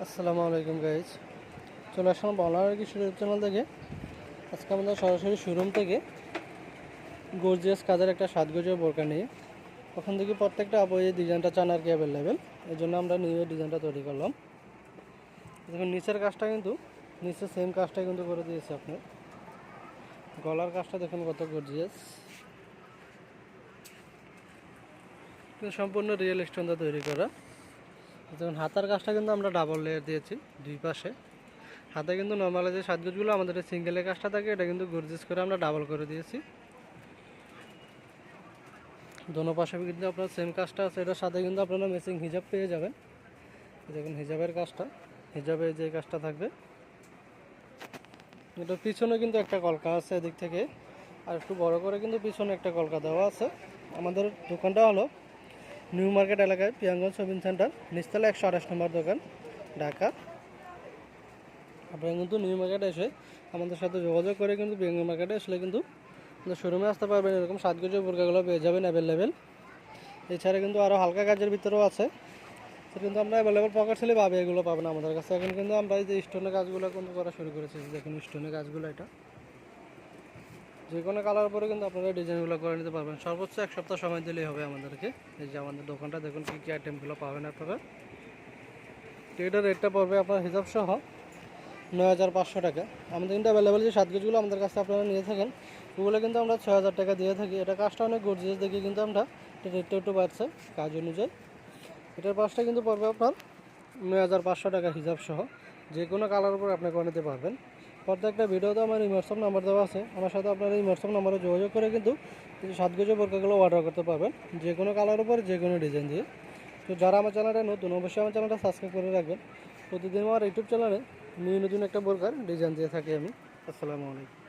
আসসালামু আলাইকুম গাইজ, চলে আসলাম বাংলার কিছু ইউটিউব চ্যানেল থেকে। আজকে আমাদের সরাসরি শোরুম থেকে গর্জিয়াস কাজের একটা সাজগোজের বোরকা নিয়ে ওখান থেকে প্রত্যেকটা আপু এই ডিজাইনটা চান আর কি অ্যাভেলেবেল, এই জন্য আমরা নিয়ে ডিজাইনটা তৈরি করলাম। দেখুন নিচের কাজটা কিন্তু নিচে সেম কাজটাই কিন্তু করে দিয়েছে আপনার। গলার কাজটা দেখুন কত গর্জিয়াস, কিন্তু সম্পূর্ণ রিয়েল স্টোন দিয়ে তৈরি করা। যেমন হাতার কাজটা কিন্তু আমরা ডাবল লেয়ার দিয়েছি দুই পাশে। হাতে কিন্তু নর্মালি যে সাজগোজগুলো আমাদের সিঙ্গেলের কাজটা থাকে, এটা কিন্তু গর্জিয়াস করে আমরা ডাবল করে দিয়েছি। দোনো পাশে কিন্তু আপনার সেম কাজটা আছে, এটার সাথে কিন্তু আপনারা ম্যাচিং হিজাব পেয়ে যাবেন। দেখুন হিজাবের কাজটা, হিজাবে যে কাজটা থাকবে, এটার পিছনে কিন্তু একটা কলকা আছে এদিক থেকে, আর একটু বড় করে কিন্তু পিছনে একটা কলকা দেওয়া আছে। আমাদের দোকানটা হলো নিউ মার্কেট এলাকায় পিয়াঙ্গন শপিং সেন্টার, নিচতলা 128 নম্বর দোকান, ঢাকা। আপনারা কিন্তু নিউ মার্কেটে এসে আমাদের সাথে যোগাযোগ করে কিন্তু পিয়াঙ্গন মার্কেটে আসলে কিন্তু শোরুমে আসতে পারবেন। এরকম সাজগোজের বোরকাগুলো পেয়ে যাবেন অ্যাভেলেবেল। এছাড়া কিন্তু আরও হালকা কাজের ভিতরেও আছে, সেটা কিন্তু আমরা অ্যাভেলেবেল পকেট ছেলে পাবে, এগুলো পাবেন আমাদের কাছে। এখন কিন্তু আমরা এই যে স্টোনের কাজগুলো কিন্তু করা শুরু করেছি। দেখুন স্টোনের কাজগুলো, এটা যে কোনো কালার পরে কিন্তু আপনারা ডিজাইনগুলো করে নিতে পারবেন। সর্বোচ্চ 1 সপ্তাহ সময় দিলেই হবে আমাদেরকে। এই যে আমাদের দোকানটা দেখুন কী কী আইটেমগুলো পাবেন আপনারা। এটার রেটটা পড়বে আপনার হিসাব সহ 9,500 টাকা। আমাদের কিন্তু অ্যাভেলেবেল যে সাজগোজগুলো আমাদের কাছে আপনারা নিয়ে থাকেন, ওগুলো কিন্তু আমরা 6,000 টাকা দিয়ে থাকি। এটা কাজটা অনেক গর্জিয়াস দেখে কিন্তু আমরা রেটটা একটু বাড়ছে কাজ অনুযায়ী। এটার পাশটা কিন্তু পড়বে আপনার 9,500 টাকা হিসাব সহ। যে কোনো কালার উপর আপনি করে নিতে পারবেন। প্রত্যেকটা ভিডিওতে আমার এই হোয়াটসঅ্যাপ নাম্বার দেওয়া আছে, আমার সাথে আপনারা এই হোয়াটসঅ্যাপ নাম্বারে যোগাযোগ করে কিন্তু সাজগোজের বোরকাগুলো অর্ডার করতে পারবেন, যে কোনো কালার উপর যে কোনো ডিজাইন দিয়ে। তো যারা আমার চ্যানেলটা নতুন, অবশ্যই আমার চ্যানেলটা সাবস্ক্রাইব করে রাখবেন। প্রতিদিন আমার ইউটিউব চ্যানেলে নতুন একটা বোরকার ডিজাইন দিয়ে থাকি আমি। আসসালামু আলাইকুম।